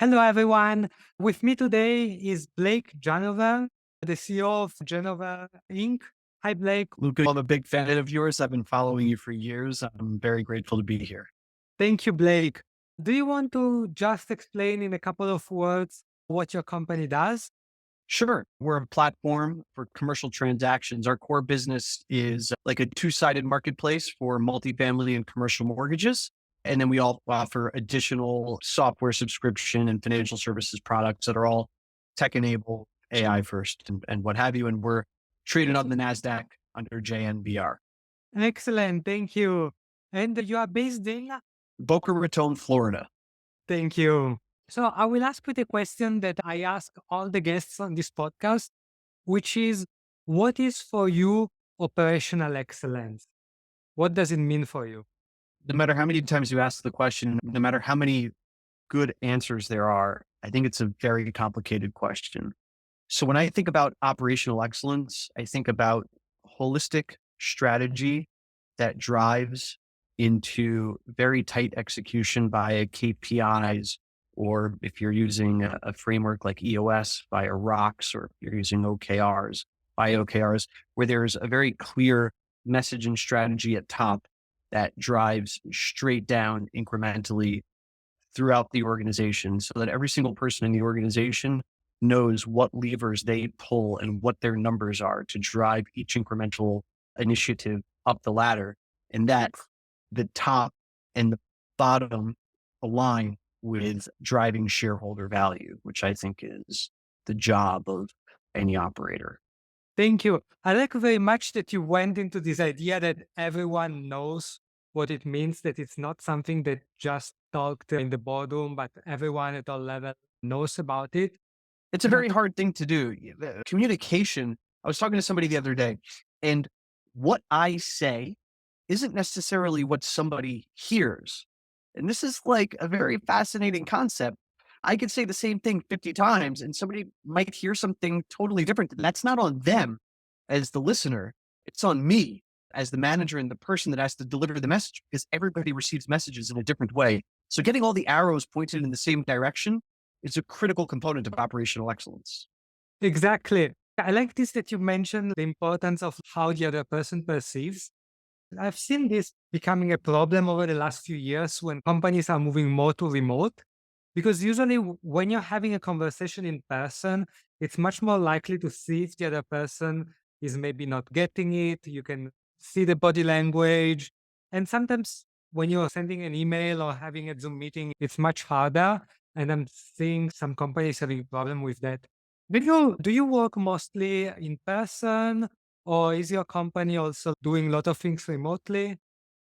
Hello, everyone. With me today is Blake Janover, the CEO of Janover Inc. Hi, Blake. Luca, I'm a big fan of yours. I've been following you for years. I'm very grateful to be here. Thank you, Blake. Do you want to just explain in a couple of words what your company does? Sure, we're a platform for commercial transactions. Our core business is like a two-sided marketplace for multifamily and commercial mortgages. And then we all offer additional software subscription and financial services products that are all tech-enabled, AI first, and what have you. And we're traded on the NASDAQ under JNBR. Excellent. Thank you. And you are based in? Boca Raton, Florida. Thank you. So I will ask you the question that I ask all the guests on this podcast, which is, what is for you operational excellence? What does it mean for you? No matter how many times you ask the question, no matter how many good answers there are, I think it's a very complicated question. So when I think about operational excellence, I think about holistic strategy that drives into very tight execution via KPIs, or if you're using a framework like EOS via rocks, or if you're using OKRs via OKRs, where there's a very clear message and strategy at top that drives straight down incrementally throughout the organization so that every single person in the organization knows what levers they pull and what their numbers are to drive each incremental initiative up the ladder. And that the top and the bottom align with driving shareholder value, which I think is the job of any operator. Thank you. I like very much that you went into this idea that everyone knows what it means, that it's not something that just talked in the boardroom, but everyone at all level knows about it. It's a very hard thing to do. Communication. I was talking to somebody the other day, and what I say isn't necessarily what somebody hears. And this is like a very fascinating concept. I could say the same thing 50 times and somebody might hear something totally different. That's not on them as the listener. It's on me as the manager and the person that has to deliver the message, because everybody receives messages in a different way. So getting all the arrows pointed in the same direction is a critical component of operational excellence. Exactly. I like this that you mentioned the importance of how the other person perceives. I've seen this becoming a problem over the last few years when companies are moving more to remote, because usually when you're having a conversation in person, it's much more likely to see if the other person is maybe not getting it. You can see the body language. And sometimes when you're sending an email or having a Zoom meeting, it's much harder. And I'm seeing some companies having a problem with that. Do you work mostly in person, or is your company also doing a lot of things remotely?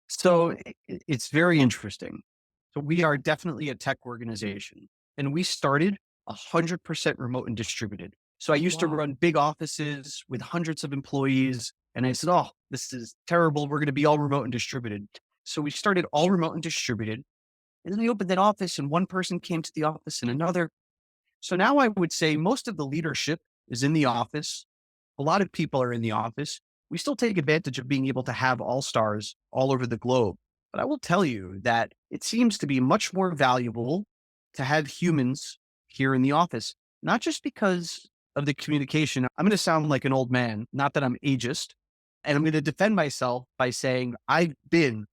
So it's very interesting. So we are definitely a tech organization, and we started 100% remote and distributed. So I used to Wow. run big offices with hundreds of employees, and I said, "Oh, this is terrible. We're going to be all remote and distributed." So we started all remote and distributed, and then we opened that office, and one person came to the office, and another. So now I would say most of the leadership is in the office. A lot of people are in the office. We still take advantage of being able to have all stars all over the globe. But I will tell you that it seems to be much more valuable to have humans here in the office, not just because of the communication. I'm going to sound like an old man, not that I'm ageist. And I'm going to defend myself by saying I've been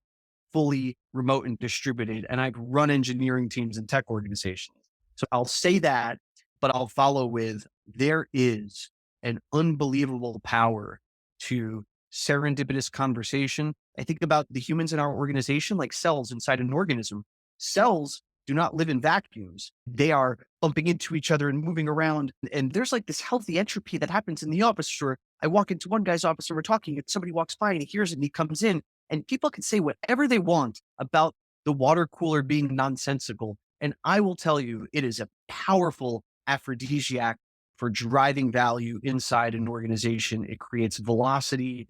fully remote and distributed, and I've run engineering teams and tech organizations. So I'll say that, but I'll follow with there is an unbelievable power to serendipitous conversation. I think about the humans in our organization like cells inside an organism. Cells do not live in vacuums. They are bumping into each other and moving around. And there's like this healthy entropy that happens in the office where I walk into one guy's office and we're talking, and somebody walks by and he hears it and he comes in, and people can say whatever they want about the water cooler being nonsensical. And I will tell you, it is a powerful aphrodisiac for driving value inside an organization. It creates velocity.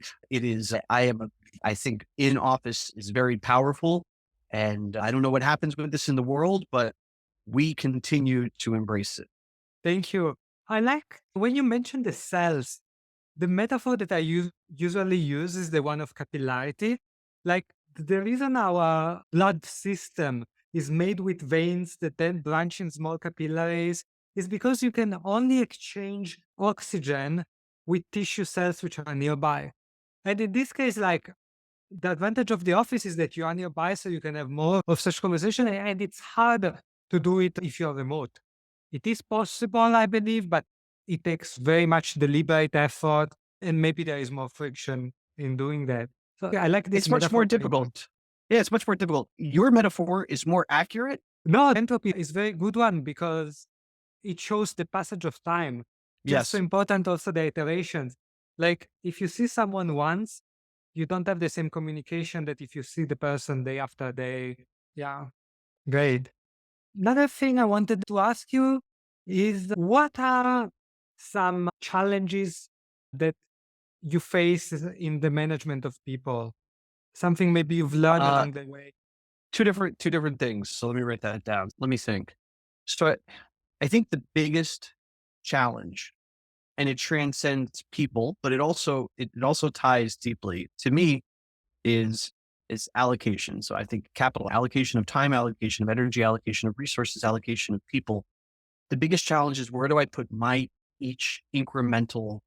I think in office is very powerful. And I don't know what happens with this in the world, but we continue to embrace it. Thank you. I like when you mention the cells, the metaphor that usually use is the one of capillarity. Like the reason our blood system is made with veins that then branch in small capillaries is because you can only exchange oxygen with tissue cells which are nearby. And in this case, like the advantage of the office is that you are nearby, so you can have more of such conversation, and it's harder to do it if you're remote. It is possible, I believe, but it takes very much deliberate effort, and maybe there is more friction in doing that. So yeah, I like this It's much more metaphor very much. difficult. Yeah, it's much more difficult. Your metaphor is more accurate. No, entropy is very good one because it shows the passage of time. Just so Yes. important also the iterations. Like if you see someone once, you don't have the same communication that if you see the person day after day. Yeah, great. Another thing I wanted to ask you is what are some challenges that you face in the management of people? Something maybe you've learned Uh, along the way. two different things. So let me write that down. Let me think. So I think the biggest challenge, and it transcends people, but it also ties deeply to me is allocation. So I think capital allocation of time, allocation of energy, allocation of resources, allocation of people. The biggest challenge is where do I put my each incremental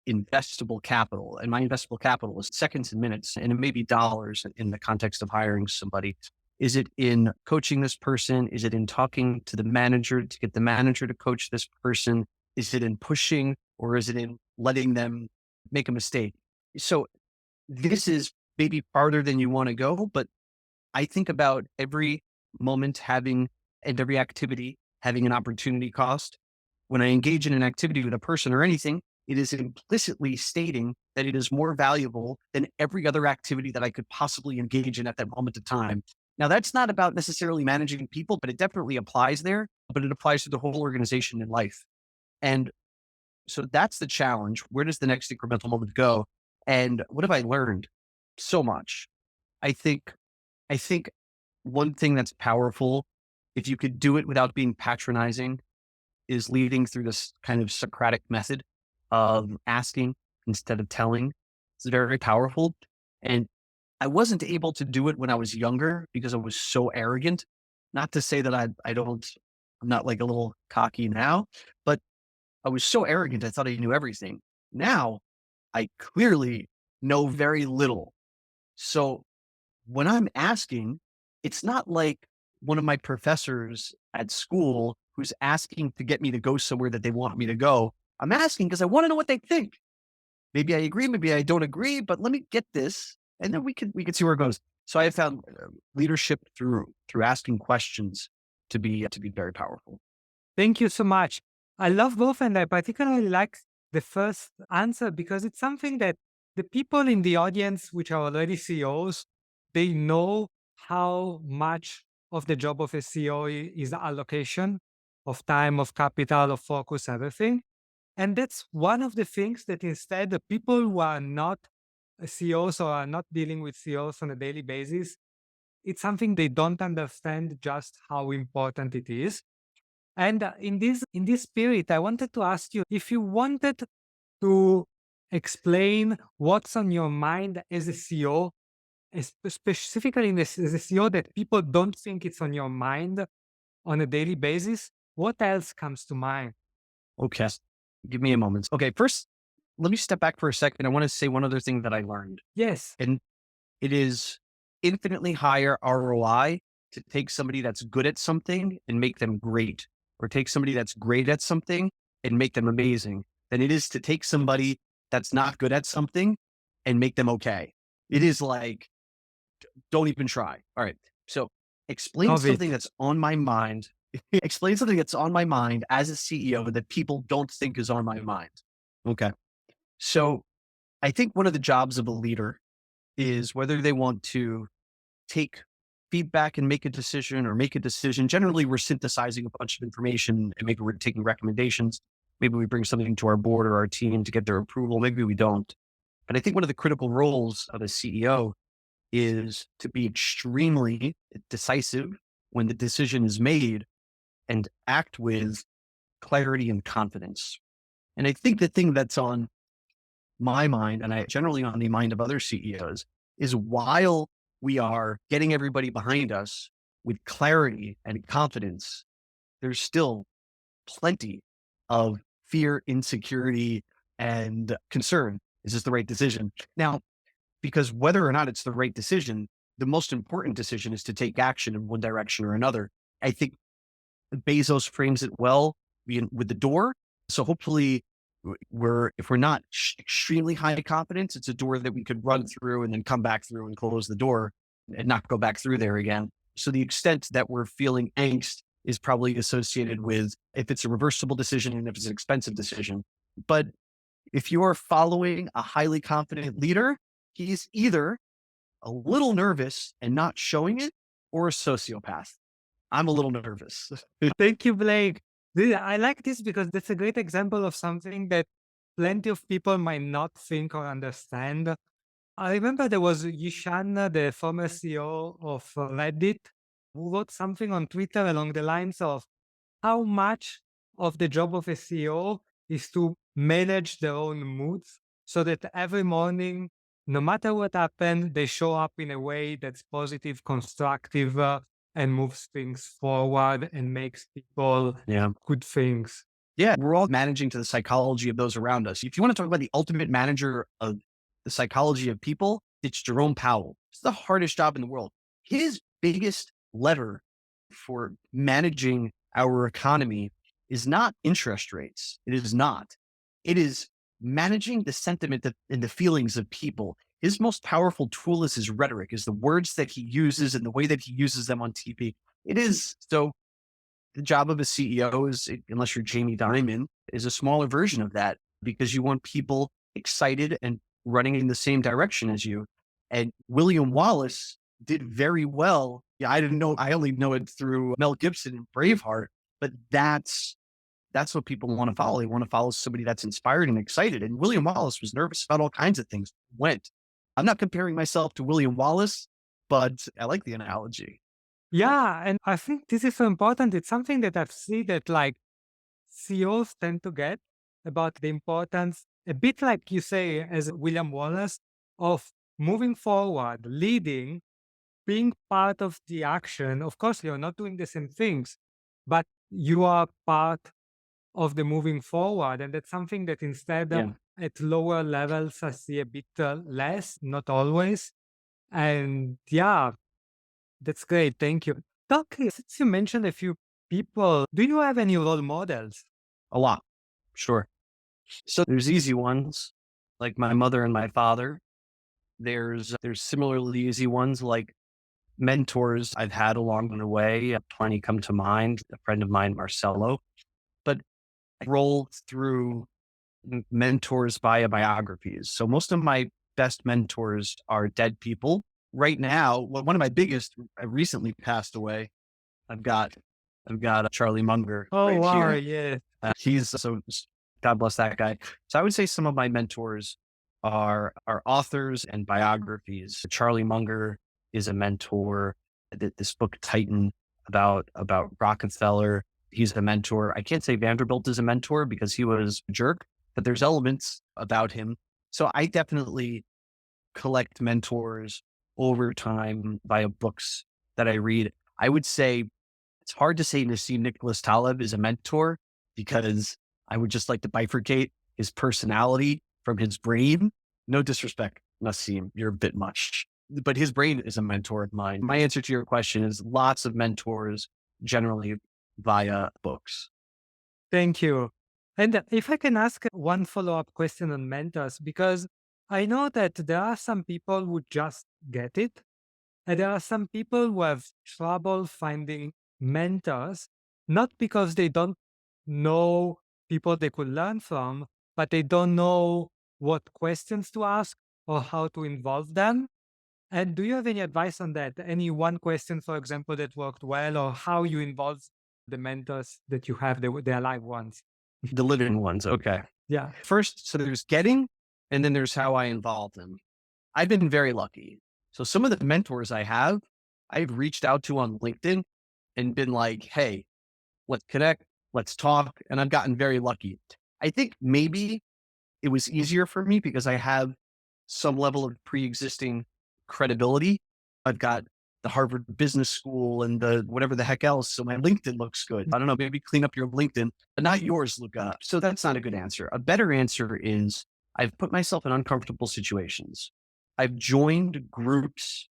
investable capital? And my investable capital is seconds and minutes, and it may be dollars in the context of hiring somebody. Is it in coaching this person? Is it in talking to the manager to get the manager to coach this person? Is it in pushing, or is it in letting them make a mistake? So this is maybe farther than you want to go, but I think about every moment having and every activity having an opportunity cost. When I engage in an activity with a person or anything, it is implicitly stating that it is more valuable than every other activity that I could possibly engage in at that moment of time. Now, that's not about necessarily managing people, but it definitely applies there, but it applies to the whole organization in life. And so that's the challenge. Where does the next incremental moment go? And what have I learned? So much. I think I think one thing that's powerful, if you could do it without being patronizing, is leading through this kind of Socratic method of asking instead of telling. It's very powerful. And I wasn't able to do it when I was younger because I was so arrogant. Not to say that I'm not like a little cocky now, but I was so arrogant. I thought I knew everything. Now I clearly know very little. So when I'm asking, it's not like one of my professors at school who's asking to get me to go somewhere that they want me to go. I'm asking because I want to know what they think. Maybe I agree, maybe I don't agree, but let me get this, and then we can see where it goes. So I have found leadership through asking questions to be very powerful. Thank you so much. I love both, and I particularly like the first answer because it's something that the people in the audience, which are already CEOs, they know how much of the job of a CEO is allocation of time, of capital, of focus, everything. And that's one of the things that instead the people who are not CEOs or are not dealing with CEOs on a daily basis, it's something they don't understand just how important it is. And in this spirit, I wanted to ask you if you wanted to explain what's on your mind as a CEO, specifically as a CEO that people don't think it's on your mind on a daily basis. What else comes to mind? Okay. Give me a moment. Okay. First, let me step back for a second. I want to say one other thing that I learned. Yes, And it is infinitely higher ROI to take somebody that's good at something and make them great, or take somebody that's great at something and make them amazing, than it is to take somebody that's not good at something and make them okay. It is like, don't even try. All right. So explain love something it. that's on my mind. Explain something that's on my mind as a CEO that people don't think is on my mind. Okay. So I think one of the jobs of a leader is whether they want to take feedback and make a decision or make a decision. Generally, we're synthesizing a bunch of information and maybe we're taking recommendations. Maybe we bring something to our board or our team to get their approval. Maybe we don't. But I think one of the critical roles of a CEO is to be extremely decisive when the decision is made and act with clarity and confidence. And I think the thing that's on my mind, and I generally on the mind of other CEOs, is while we are getting everybody behind us, with clarity and confidence, there's still plenty of fear, insecurity, and concern. Is this the right decision? Now, because whether or not it's the right decision, the most important decision is to take action in one direction or another. I think Bezos frames it well with the door. So hopefully, if we're not extremely high confidence, it's a door that we could run through and then come back through and close the door and not go back through there again. So the extent that we're feeling angst is probably associated with if it's a reversible decision and if it's an expensive decision. But if you are following a highly confident leader, he's either a little nervous and not showing it or a sociopath. I'm a little nervous. Thank you, Blake. I like this because that's a great example of something that plenty of people might not think or understand. I remember there was Yishan, the former CEO of Reddit, who wrote something on Twitter along the lines of how much of the job of a CEO is to manage their own moods so that every morning, no matter what happened, they show up in a way that's positive, constructive, and moves things forward and makes people Yeah. good things. Yeah. We're all managing to the psychology of those around us. If you want to talk about the ultimate manager of the psychology of people, it's Jerome Powell. It's the hardest job in the world. His biggest lever for managing our economy is not interest rates. It is not. It is managing the sentiment and the feelings of people. His most powerful tool is his rhetoric, is the words that he uses and the way that he uses them on TV. It is so the job of a CEO is, unless you're Jamie Dimon, is a smaller version of that because you want people excited and running in the same direction as you. And William Wallace did very well. Yeah, I didn't know. I only know it through Mel Gibson and Braveheart, but that's what people want to follow. They want to follow somebody that's inspired and excited. And William Wallace was nervous about all kinds of things. Went. I'm not comparing myself to William Wallace, but I like the analogy. Yeah, and I think this is so important. It's something that I've seen that like CEOs tend to get about the importance, a bit like you say, as William Wallace, of moving forward, leading, being part of the action. Of course, you're not doing the same things, but you are part of the moving forward. And that's something that instead Yeah. at lower levels, I see a bit less, not always. And yeah, that's great. Thank you. Doc, since you mentioned a few people, do you have any role models? A lot. Sure. So there's easy ones like my mother and my father. There's similarly easy ones like mentors I've had along the way. Plenty come to mind. A friend of mine, Marcelo, but I roll through mentors via biographies. So most of my best mentors are dead people. Right now, one of my biggest recently passed away. I've got Charlie Munger Oh, right wow. here. Yeah. He's so God bless that guy. So I would say some of my mentors are authors and biographies. Charlie Munger is a mentor. This book Titan about Rockefeller, he's a mentor. I can't say Vanderbilt is a mentor because he was a jerk, but there's elements about him. So I definitely collect mentors over time via books that I read. I would say it's hard to say Nassim Nicholas Taleb is a mentor because I would just like to bifurcate his personality from his brain. No disrespect, Nassim, you're a bit much, but his brain is a mentor of mine. My answer to your question is lots of mentors, generally via books. Thank you. And if I can ask one follow-up question on mentors, because I know that there are some people who just get it, and there are some people who have trouble finding mentors, not because they don't know people they could learn from, but they don't know what questions to ask or how to involve them. And do you have any advice on that? Any one question, for example, that worked well, or how you involve the mentors that you have, the alive ones? The living ones. Okay. Yeah. First, so there's getting, and then there's how I involve them. I've been very lucky. So some of the mentors I have, I've reached out to on LinkedIn and been like, hey, let's connect, let's talk. And I've gotten very lucky. I think maybe it was easier for me because I have some level of pre-existing credibility. I've got the Harvard Business School and the whatever the heck else. So my LinkedIn looks good. I don't know, maybe clean up your LinkedIn, but not yours, Luca. So that's not a good answer. A better answer is I've put myself in uncomfortable situations. I've joined groups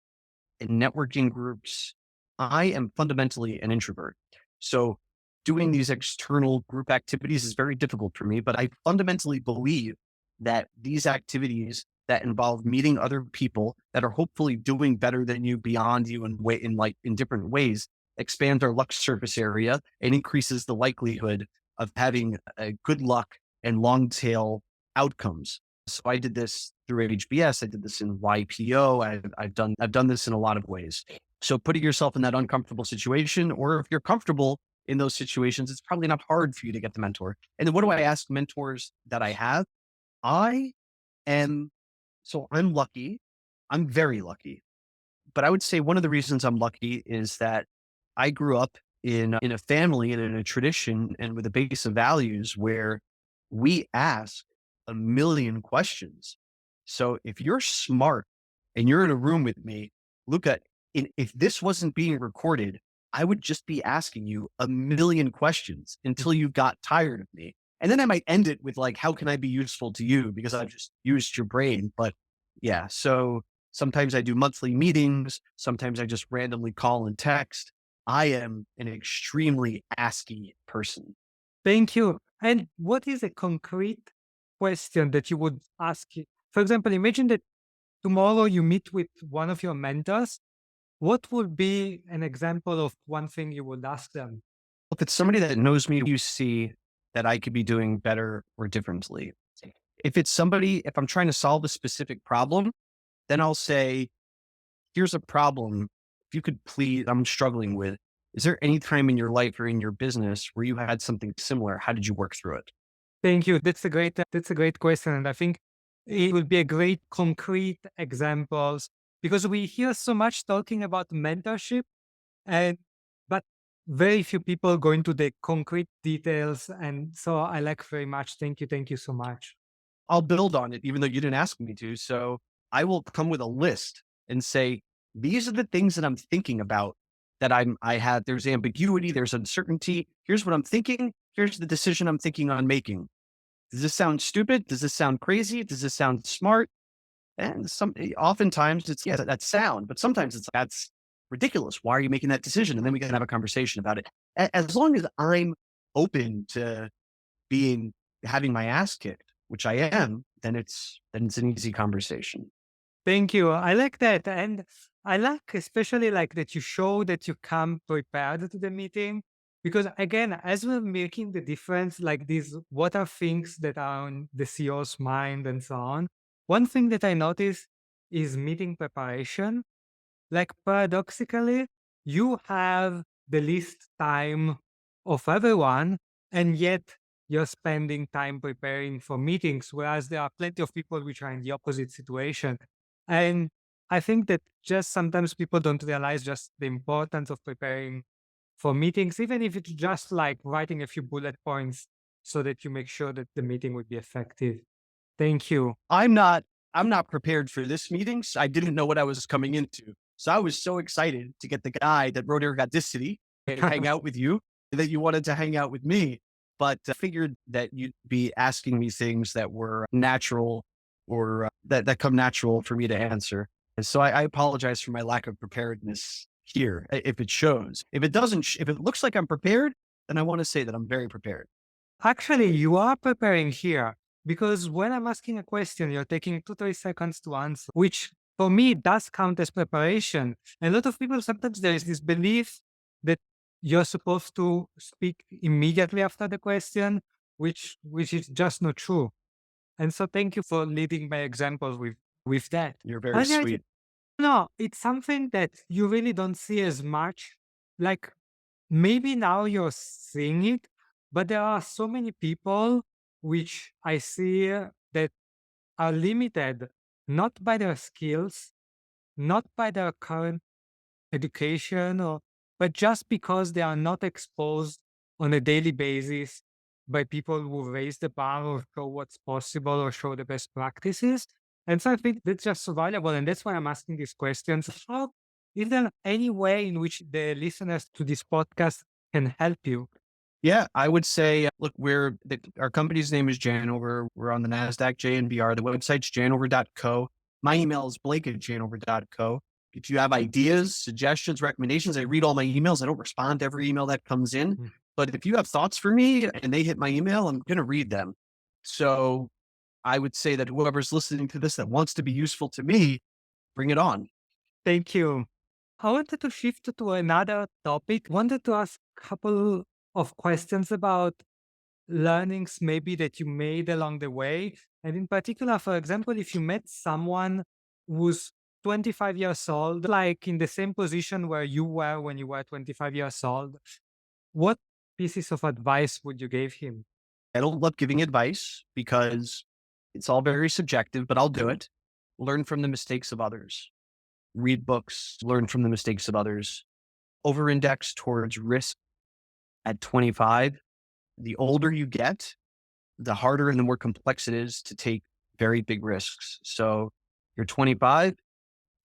and networking groups. I am fundamentally an introvert. So doing these external group activities is very difficult for me, but I fundamentally believe that these activities that involve meeting other people that are hopefully doing better than you, beyond you, and way in different ways, expands our luck surface area and increases the likelihood of having a good luck and long tail outcomes. So I did this through HBS. I did this in YPO. I've done this in a lot of ways. So putting yourself in that uncomfortable situation, or if you're comfortable in those situations, it's probably not hard for you to get the mentor. And then what do I ask mentors that I have? I am I'm lucky. I'm very lucky. But I would say one of the reasons I'm lucky is that I grew up in a family and in a tradition and with a base of values where we ask a million questions. So if you're smart and you're in a room with me, Luca, if this wasn't being recorded, I would just be asking you a million questions until you got tired of me. And then I might end it with like, how can I be useful to you? Because I've just used your brain. But yeah, so sometimes I do monthly meetings. Sometimes I just randomly call and text. I am an extremely asky person. Thank you. And what is a concrete question that you would ask? For example, imagine that tomorrow you meet with one of your mentors. What would be an example of one thing you would ask them? If it's somebody that knows me, you see that I could be doing better or differently. If it's somebody, if I'm trying to solve a specific problem, then I'll say, here's a problem. If you could please, I'm struggling with, is there any time in your life or in your business where you had something similar? How did you work through it? Thank you. That's a great question. And I think it will be a great concrete examples because we hear so much talking about mentorship and but very few people go into the concrete details. And so I like very much. Thank you. Thank you so much. I'll build on it, even though you didn't ask me to. So I will come with a list and say, these are the things that I'm thinking about that I have. There's ambiguity, there's uncertainty. Here's what I'm thinking. Here's the decision I'm thinking on making. Does this sound stupid? Does this sound crazy? Does this sound smart? And oftentimes it's, yeah, that's sound, but sometimes it's, that's ridiculous. Why are you making that decision? And then we can have a conversation about it. As long as I'm open to being, having my ass kicked, which I am, then it's an easy conversation. Thank you. I like that. And I like especially like that you show that you come prepared to the meeting. Because again, as we're making the difference, like these, what are things that are on the CEO's mind and so on. One thing that I noticed is meeting preparation. Like paradoxically, you have the least time of everyone, and yet you're spending time preparing for meetings, whereas there are plenty of people which are in the opposite situation. And I think that just sometimes people don't realize just the importance of preparing for meetings, even if it's just like writing a few bullet points so that you make sure that the meeting would be effective. Thank you. I'm not I'm not prepared for this meeting. So I didn't know what I was coming into. So I was so excited to get the guy that wrote Ergodicity and hang out with you, that you wanted to hang out with me. But I figured that you'd be asking me things that were natural, or that come natural for me to answer. And so I apologize for my lack of preparedness here. If it shows, if it doesn't, if it looks like I'm prepared, then I want to say that I'm very prepared. Actually, you are preparing here because when I'm asking a question, you're taking 2, 3 seconds to answer, which for me does count as preparation. And a lot of people, sometimes there is this belief that you're supposed to speak immediately after the question, which is just not true. And so thank you for leading by example with that. You're very And sweet. no, it's something that you really don't see as much. Like maybe now you're seeing it, but there are so many people which I see that are limited not by their skills, not by their current education, or but just because they are not exposed on a daily basis by people who raise the bar or show what's possible or show the best practices. And so I think that's just so valuable. And that's why I'm asking these questions. How Is there any way in which the listeners to this podcast can help you? Yeah, I would say, look, our company's name is Janover. We're on the NASDAQ, JNVR. The website's janover.co. My email is blake@janover.co. If you have ideas, suggestions, recommendations, I read all my emails. I don't respond to every email that comes in. Mm. But if you have thoughts for me and they hit my email, I'm going to read them. So I would say that whoever's listening to this that wants to be useful to me, bring it on. Thank you. I wanted to shift to another topic. Wanted to ask a couple of questions about learnings maybe that you made along the way. And in particular, for example, if you met someone who's 25 years old, like in the same position where you were when you were 25 years old, what pieces of advice would you give him? I don't love giving advice because it's all very subjective, but I'll do it. Learn from the mistakes of others. Read books, learn from the mistakes of others. Over index towards risk at 25. The older you get, the harder and the more complex it is to take very big risks. So you're 25,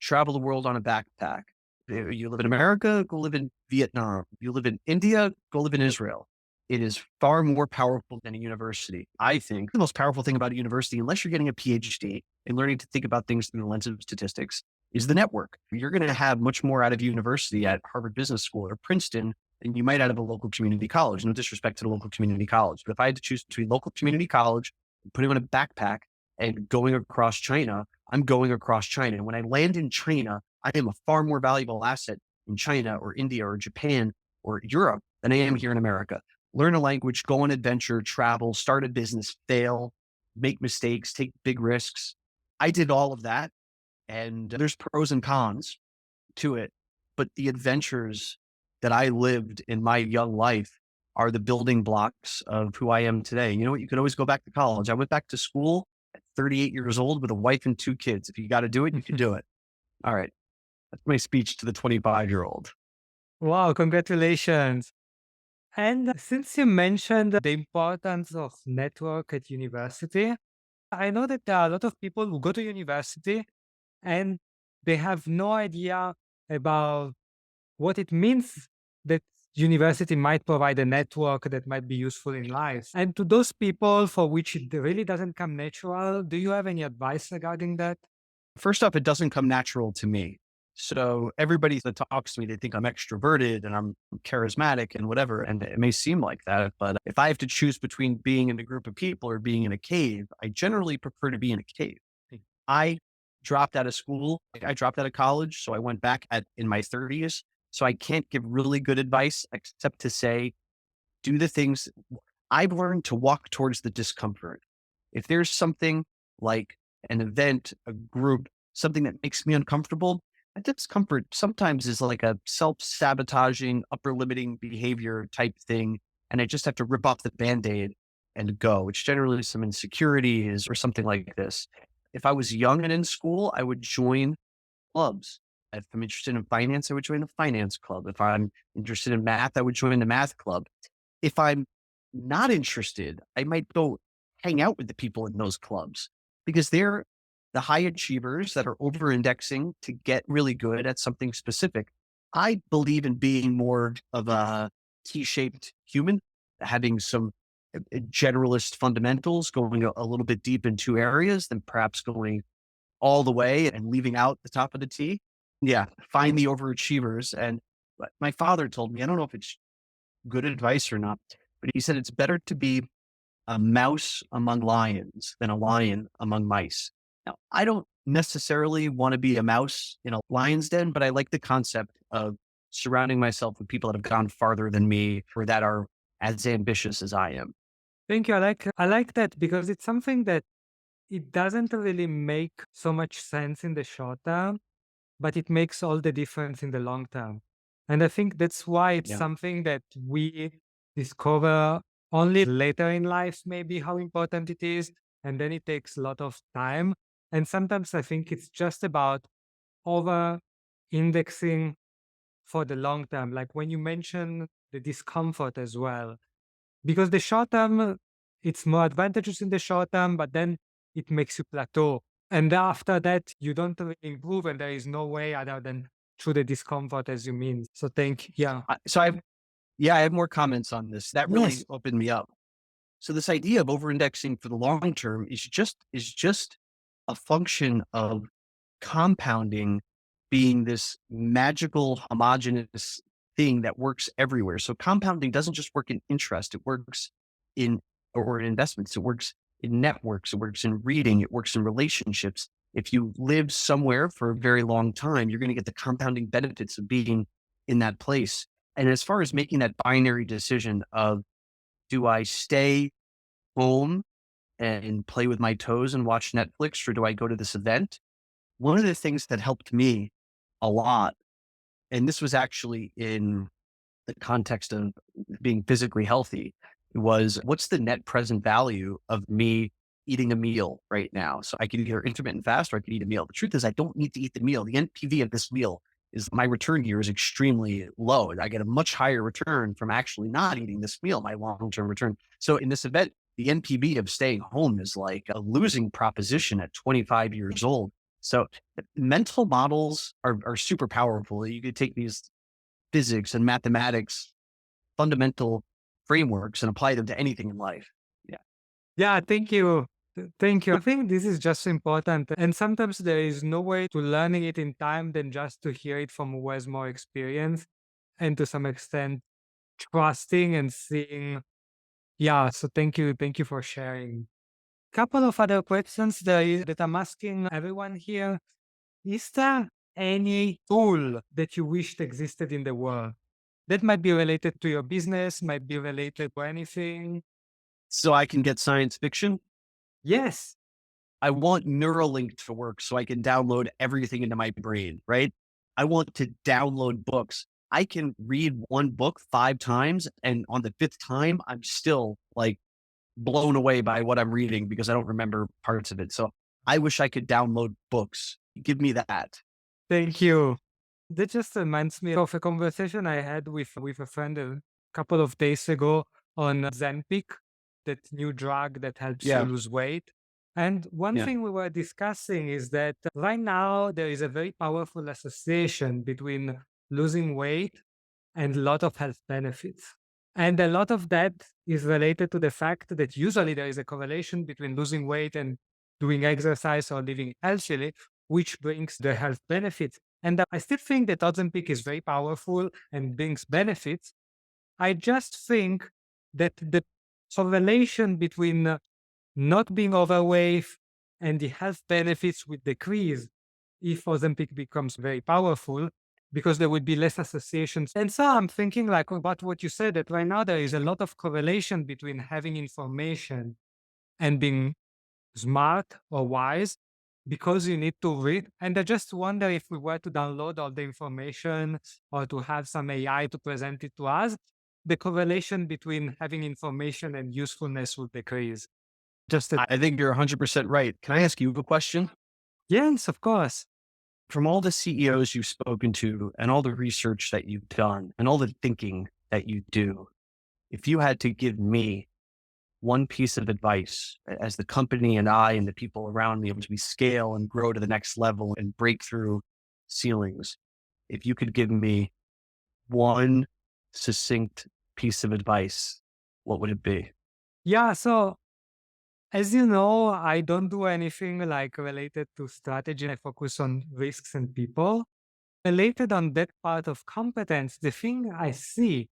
travel the world on a backpack. You live in America, go live in Vietnam. You live in India, go live in Israel. It is far more powerful than a university. I think the most powerful thing about a university, unless you're getting a PhD and learning to think about things through the lens of statistics, is the network. You're going to have much more out of university at Harvard Business School or Princeton than you might out of a local community college. No disrespect to the local community college, but if I had to choose between local community college, putting on a backpack and going across China, I'm going across China. And when I land in China, I am a far more valuable asset in China or India or Japan or Europe than I am here in America. Learn a language, go on adventure, travel, start a business, fail, make mistakes, take big risks. I did all of that. And there's pros and cons to it. But the adventures that I lived in my young life are the building blocks of who I am today. You know what? You can always go back to college. I went back to school at 38 years old with a wife and 2 kids. If you got to do it, you can do it. All right. That's my speech to the 25-year-old. Wow, congratulations. And since you mentioned the importance of network at university, I know that there are a lot of people who go to university and they have no idea about what it means that university might provide a network that might be useful in life. And to those people for which it really doesn't come natural, do you have any advice regarding that? First off, it doesn't come natural to me. So everybody that talks to me, they think I'm extroverted and I'm charismatic and whatever. And it may seem like that, but if I have to choose between being in a group of people or being in a cave, I generally prefer to be in a cave. I dropped out of school. I dropped out of college. So I went back in my 30s. So I can't give really good advice except to say, do the things I've learned to walk towards the discomfort. If there's something like an event, a group, something that makes me uncomfortable, that discomfort sometimes is like a self sabotaging, upper limiting behavior type thing. And I just have to rip off the band aid and go, which generally some insecurities or something like this. If I was young and in school, I would join clubs. If I'm interested in finance, I would join the finance club. If I'm interested in math, I would join the math club. If I'm not interested, I might go hang out with the people in those clubs because they're the high achievers that are over indexing to get really good at something specific. I believe in being more of a T shaped human, having some generalist fundamentals, going a little bit deep in two areas, than perhaps going all the way and leaving out the top of the T. Yeah, find the overachievers. And my father told me, I don't know if it's good advice or not, but he said it's better to be a mouse among lions than a lion among mice. Now, I don't necessarily want to be a mouse in a lion's den, but I like the concept of surrounding myself with people that have gone farther than me or that are as ambitious as I am. Thank you. I like that because it's something that it doesn't really make so much sense in the short term, but it makes all the difference in the long term. And I think that's why it's Yeah. something that we discover only later in life, maybe how important it is. And then it takes a lot of time. And sometimes I think it's just about over indexing for the long term. Like when you mention the discomfort as well, because the short term, it's more advantageous in the short term, but then it makes you plateau. And after that, you don't really improve, and there is no way other than through the discomfort as you mean. So yeah. So I have more comments on this. That really Yes. opened me up. So this idea of over-indexing for the long term is just a function of compounding being this magical homogeneous thing that works everywhere. So compounding doesn't just work in interest, it works in or in investments, it works in networks, it works in reading, it works in relationships. If you live somewhere for a very long time, you're going to get the compounding benefits of being in that place. And as far as making that binary decision of do I stay home and play with my toes and watch Netflix, or do I go to this event? One of the things that helped me a lot, and this was actually in the context of being physically healthy, was what's the net present value of me eating a meal right now? So I could either intermittent fast or I could eat a meal. The truth is, I don't need to eat the meal. The NPV of this meal is my return here is extremely low. I get a much higher return from actually not eating this meal, my long term return. So in this event, the NPV of staying home is like a losing proposition at 25 years old. So mental models are super powerful. You could take these physics and mathematics fundamental frameworks and apply them to anything in life. Yeah. Yeah, thank you. Thank you. I think this is just important. And sometimes there is no way to learning it in time than just to hear it from who has more experience and to some extent trusting and seeing. Yeah, so thank you. Thank you for sharing. Couple of other questions that I'm asking everyone here. Is there any tool that you wished existed in the world? That might be related to your business, might be related to anything. So I can get science fiction. Yes. I want Neuralink to work so I can download everything into my brain, right? I want to download books. I can read one book 5 times, and on the fifth time, I'm still like blown away by what I'm reading because I don't remember parts of it. So I wish I could download books. Give me that. Thank you. That just reminds me of a conversation I had with a friend a couple of days ago on Zenpic, that new drug that helps you Yeah. lose weight. And one Yeah. thing we were discussing is that right now there is a very powerful association between losing weight and a lot of health benefits. And a lot of that is related to the fact that usually there is a correlation between losing weight and doing exercise or living healthily, which brings the health benefits. And I still think that Ozempic is very powerful and brings benefits. I just think that the correlation between not being overweight and the health benefits will decrease if Ozempic becomes very powerful because there would be less associations. And so I'm thinking like about what you said, that right now there is a lot of correlation between having information and being smart or wise because you need to read. And I just wonder if we were to download all the information or to have some AI to present it to us, the correlation between having information and usefulness would decrease. Just a I think you're 100% right. Can I ask you a question? yes, of course. From all the CEOs you've spoken to and all the research that you've done and all the thinking that you do, if you had to give me one piece of advice as the company and I and the people around me as we scale and grow to the next level and break through ceilings, if you could give me one succinct piece of advice, what would it be? Yeah, so as you know, I don't do anything like related to strategy. I focus on risks and people. Related on that part of competence, the thing I see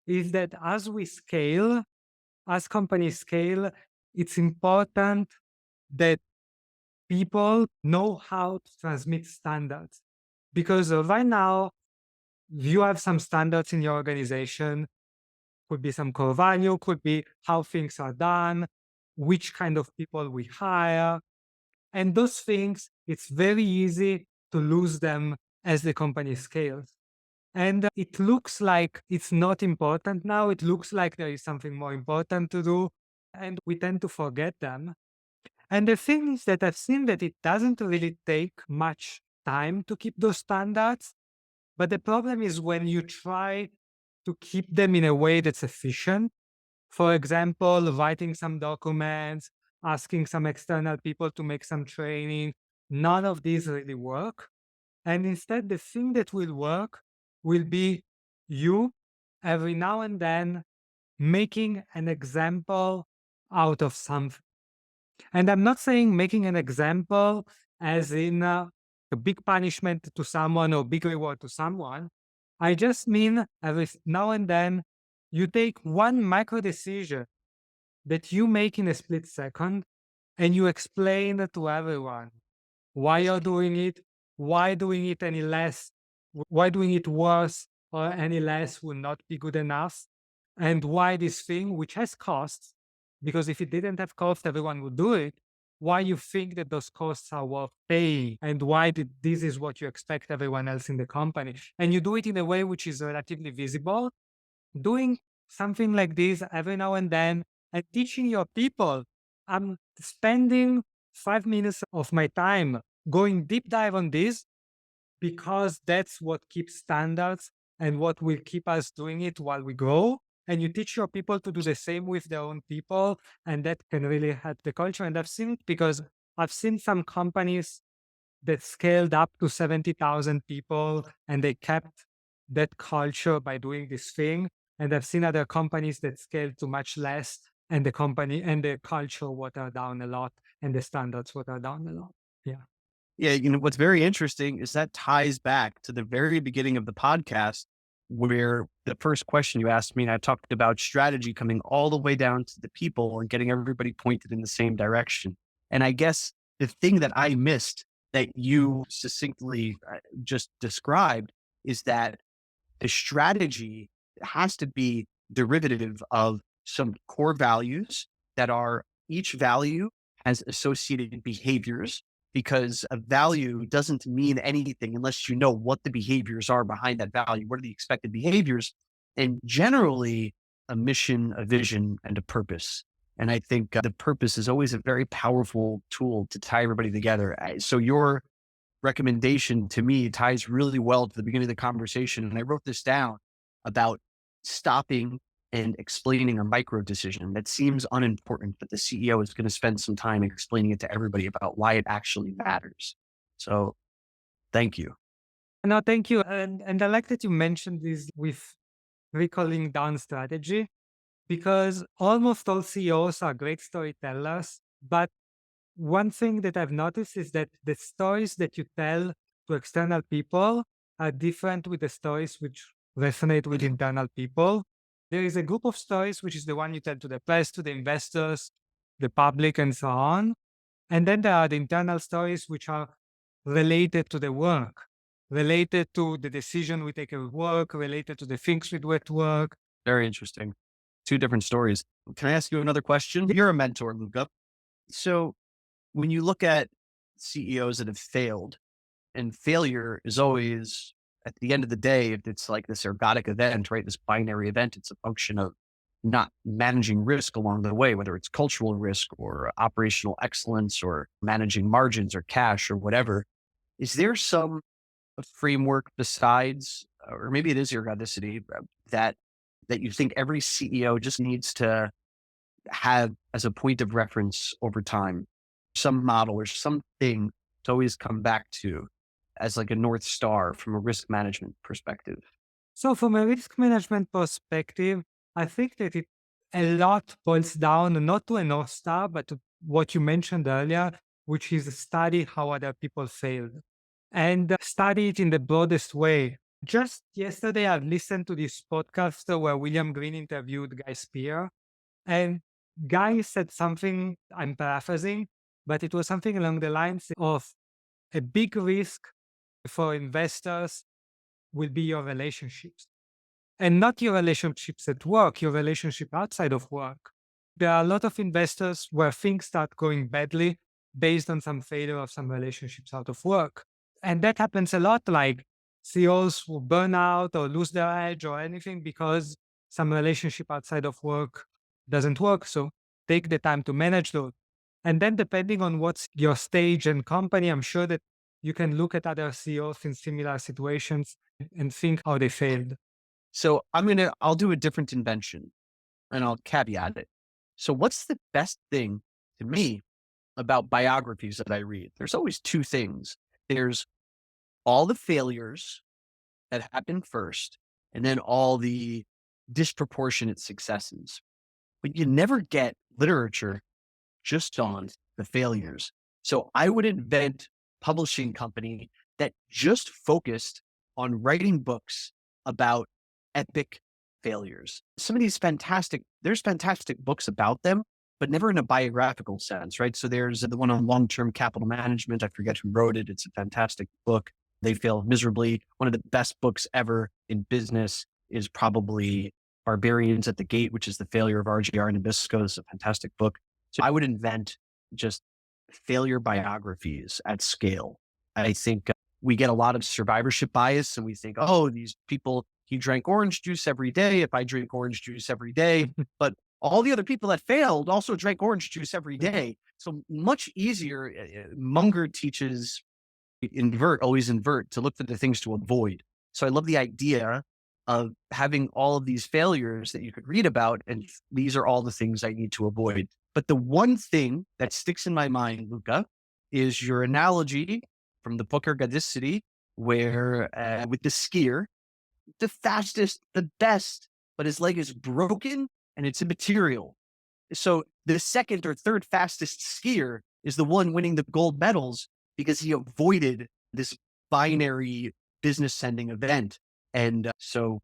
is that as we scale, as companies scale, it's important that people know how to transmit standards. Because right now, you have some standards in your organization, could be some core value, could be how things are done, which kind of people we hire. And those things, it's very easy to lose them as the company scales. And it looks like it's not important now. It looks like there is something more important to do. And we tend to forget them. And the thing is that I've seen that it doesn't really take much time to keep those standards. But the problem is when you try to keep them in a way that's efficient. For example, writing some documents, asking some external people to make some training. None of these really work. And instead, the thing that will work will be you every now and then making an example out of something. And I'm not saying making an example as in a big punishment to someone or big reward to someone. I just mean every now and then you take one micro decision that you make in a split second and you explain it to everyone why you're doing it, why doing it any less, why doing it worse or any less will not be good enough, and why this thing, which has costs, because if it didn't have cost, everyone would do it, why you think that those costs are worth paying, and why this is what you expect everyone else in the company. And you do it in a way which is relatively visible, doing something like this every now and then and teaching your people. I'm spending 5 minutes of my time going deep dive on this because that's what keeps standards and what will keep us doing it while we grow. And you teach your people to do the same with their own people, and that can really help the culture. And I've seen it because I've seen some companies that scaled up to 70,000 people and they kept that culture by doing this thing. And I've seen other companies that scaled to much less and the company and the culture water down a lot and the standards water down a lot. Yeah. Yeah, what's very interesting is that ties back to the very beginning of the podcast, where the first question you asked me, and I talked about strategy coming all the way down to the people and getting everybody pointed in the same direction. And I guess the thing that I missed that you succinctly just described is that the strategy has to be derivative of some core values that are each value has associated behaviors, because a value doesn't mean anything unless you know what the behaviors are behind that value. What are the expected behaviors? And generally, a mission, a vision, and a purpose. And I think the purpose is always a very powerful tool to tie everybody together. So your recommendation to me ties really well to the beginning of the conversation. And I wrote this down about stopping and explaining a micro decision that seems unimportant, but the CEO is going to spend some time explaining it to everybody about why it actually matters. So thank you. No, thank you. And I like that you mentioned this with recalling down strategy because almost all CEOs are great storytellers. But one thing that I've noticed is that the stories that you tell to external people are different with the stories which resonate with internal people. There is a group of stories, which is the one you tell to the press, to the investors, the public, and so on. And then there are the internal stories which are related to the work, related to the decision we take at work, related to the things we do at work. Very interesting. Two different stories. Can I ask you another question? You're a mentor, Luca. So when you look at CEOs that have failed, and failure is always, at the end of the day, if it's like this ergodic event, right? This binary event, it's a function of not managing risk along the way, whether it's cultural risk or operational excellence or managing margins or cash or whatever. Is there some framework besides, or maybe it is ergodicity, that that you think every CEO just needs to have as a point of reference over time, some model or something to always come back to as like a North Star from a risk management perspective? So, from a risk management perspective, I think that it a lot boils down not to a North Star, but to what you mentioned earlier, which is study how other people failed and study it in the broadest way. Just yesterday, I listened to this podcast where William Green interviewed Guy Spear, and Guy said something, I'm paraphrasing, but it was something along the lines of a big risk for investors will be your relationships and not your relationships at work, your relationship outside of work. There are a lot of investors where things start going badly based on some failure of some relationships out of work. And that happens a lot, like CEOs who burn out or lose their edge or anything because some relationship outside of work doesn't work. So take the time to manage those. And then depending on what's your stage and company, I'm sure that you can look at other CEOs in similar situations and think how they failed. So I'll do a different invention and I'll caveat it. So what's the best thing to me about biographies that I read? There's always two things. There's all the failures that happened first, and then all the disproportionate successes. But you never get literature just on the failures. So I would invent publishing company that just focused on writing books about epic failures. Some of these there's fantastic books about them, but never in a biographical sense, right? So there's the one on long-term capital management. I forget who wrote it. It's a fantastic book. They failed miserably. One of the best books ever in business is probably Barbarians at the Gate, which is the failure of RGR Nabisco. It's a fantastic book. So I would invent just failure biographies at scale. I think we get a lot of survivorship bias and we think, oh, these people, he drank orange juice every day. If I drink orange juice every day, but all the other people that failed also drank orange juice every day. So much easier. Munger teaches always invert to look for the things to avoid. So I love the idea of having all of these failures that you could read about. And these are all the things I need to avoid. But the one thing that sticks in my mind, Luca, is your analogy from the Poker Gadicity, where with the skier, the fastest, the best, but his leg is broken and it's immaterial. So the second or third fastest skier is the one winning the gold medals because he avoided this binary business sending event. And so,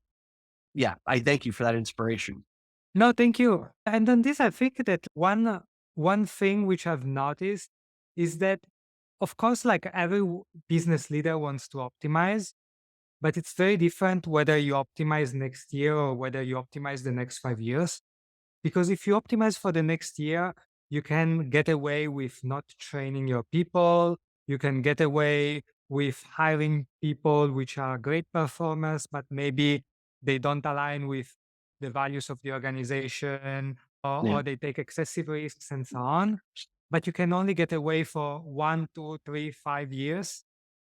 yeah, I thank you for that inspiration. No, thank you. And on this, I think that one thing which I've noticed is that, of course, like business leader wants to optimize, but it's very different whether you optimize next year or whether you optimize the next 5 years. Because if you optimize for the next year, you can get away with not training your people. You can get away with hiring people which are great performers, but maybe they don't align with the values of the organization, Yeah. or they take excessive risks and so on. But you can only get away for 1, 2, 3, 5 years.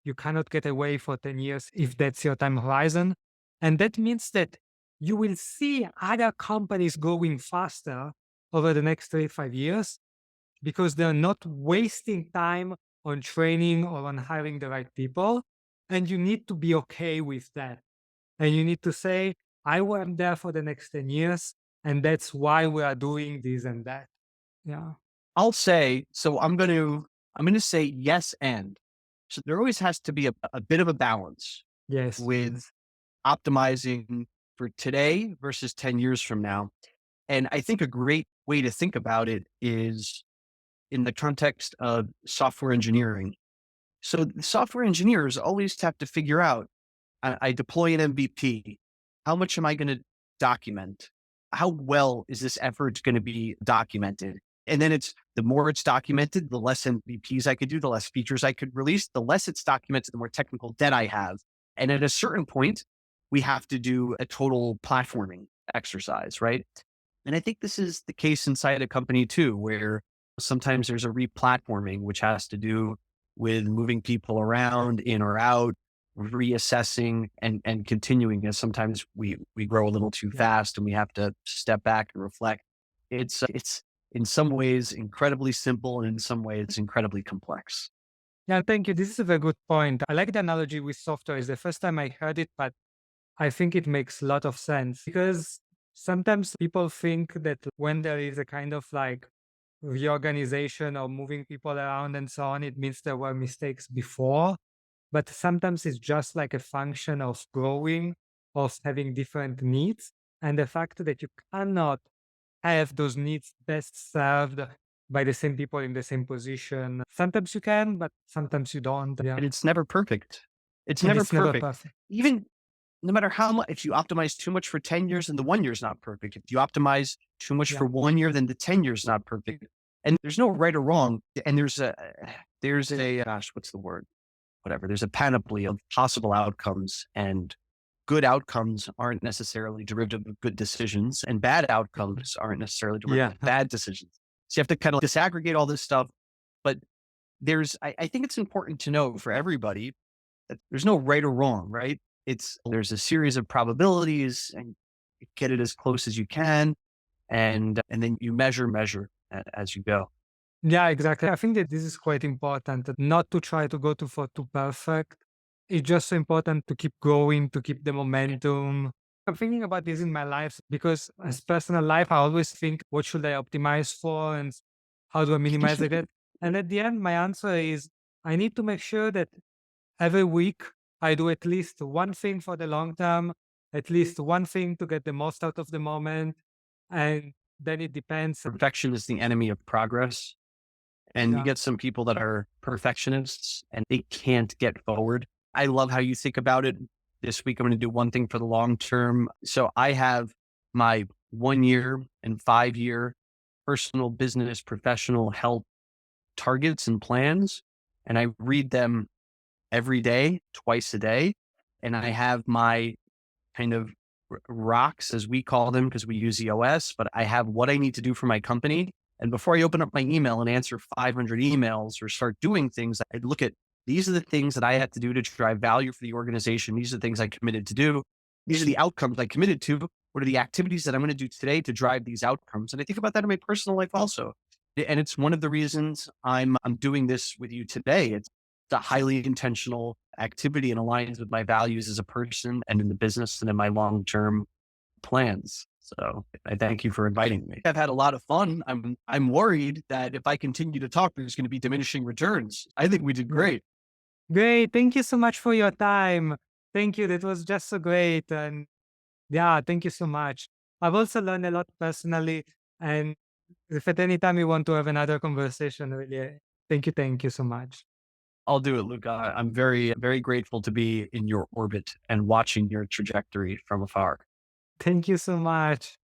You cannot get away for 10 years if that's your time horizon. And that means that you will see other companies going faster over the next 3, 5 years because they're not wasting time on training or on hiring the right people. And you need to be okay with that. And you need to say, I am there for the next 10 years. And that's why we are doing this and that. Yeah. I'll say, so I'm going to say yes. And so there always has to be a bit of a balance Yes. with optimizing for today versus 10 years from now. And I think a great way to think about it is in the context of software engineering. So the software engineers always have to figure out, I deploy an MVP. How much am I going to document? How well is this effort going to be documented? And then the more it's documented, the less MVPs I could do, the less features I could release, the less it's documented, the more technical debt I have. And at a certain point, we have to do a total platforming exercise, right? And I think this is the case inside a company too, where sometimes there's a replatforming, which has to do with moving people around in or out, reassessing and continuing as sometimes we grow a little too fast and we have to step back and reflect. It's in some ways incredibly simple and in some ways incredibly complex. Yeah, thank you. This is a very good point. I like the analogy with software. It's the first time I heard it, but I think it makes a lot of sense because sometimes people think that when there is a kind of like reorganization or moving people around and so on, it means there were mistakes before. But sometimes it's just like a function of growing, of having different needs. And the fact that you cannot have those needs best served by the same people in the same position. Sometimes you can, but sometimes you don't. Yeah. And it's never perfect. It's And never it's never perfect. perfect. Even no matter how much, if you optimize too much for 10 years, then the 1 year is not perfect. If you optimize too much Yeah. for 1 year, then the 10 years is not perfect. And there's no right or wrong. And there's a, gosh, what's the word? Whatever. There's a panoply of possible outcomes, and good outcomes aren't necessarily derivative of good decisions, and bad outcomes aren't necessarily derivative Yeah. of bad decisions. So you have to kind of disaggregate all this stuff. But I think it's important to know for everybody that there's no right or wrong, right? There's a series of probabilities and you get it as close as you can. And then you measure as you go. Yeah, exactly. I think that this is quite important, not to try to go for too perfect, it's just so important to keep growing, to keep the momentum. I'm thinking about this in my life because as personal life, I always think, what should I optimize for and how do I minimize it? And at the end, my answer is I need to make sure that every week I do at least one thing for the long term, at least one thing to get the most out of the moment. And then it depends. Perfection is the enemy of progress. And you Yeah. get some people that are perfectionists and they can't get forward. I love how you think about it. This week, I'm going to do one thing for the long term. So I have my 1 year and 5 year personal, business, professional health targets and plans. And I read them every day, twice a day. And I have my kind of rocks, as we call them, because we use EOS, but I have what I need to do for my company. And before I open up my email and answer 500 emails or start doing things, I look at these are the things that I have to do to drive value for the organization. These are the things I committed to do. These are the outcomes I committed to. What are the activities that I'm going to do today to drive these outcomes? And I think about that in my personal life also. And it's one of the reasons I'm doing this with you today. It's a highly intentional activity and aligns with my values as a person and in the business and in my long-term plans. So I thank you for inviting me. I've had a lot of fun. I'm worried that if I continue to talk, there's going to be diminishing returns. I think we did great. Great. Thank you so much for your time. Thank you. That was just so great. And yeah, thank you so much. I've also learned a lot personally. And if at any time you want to have another conversation, really, thank you so much. I'll do it, Luca. I'm very, very grateful to be in your orbit and watching your trajectory from afar. Thank you so much.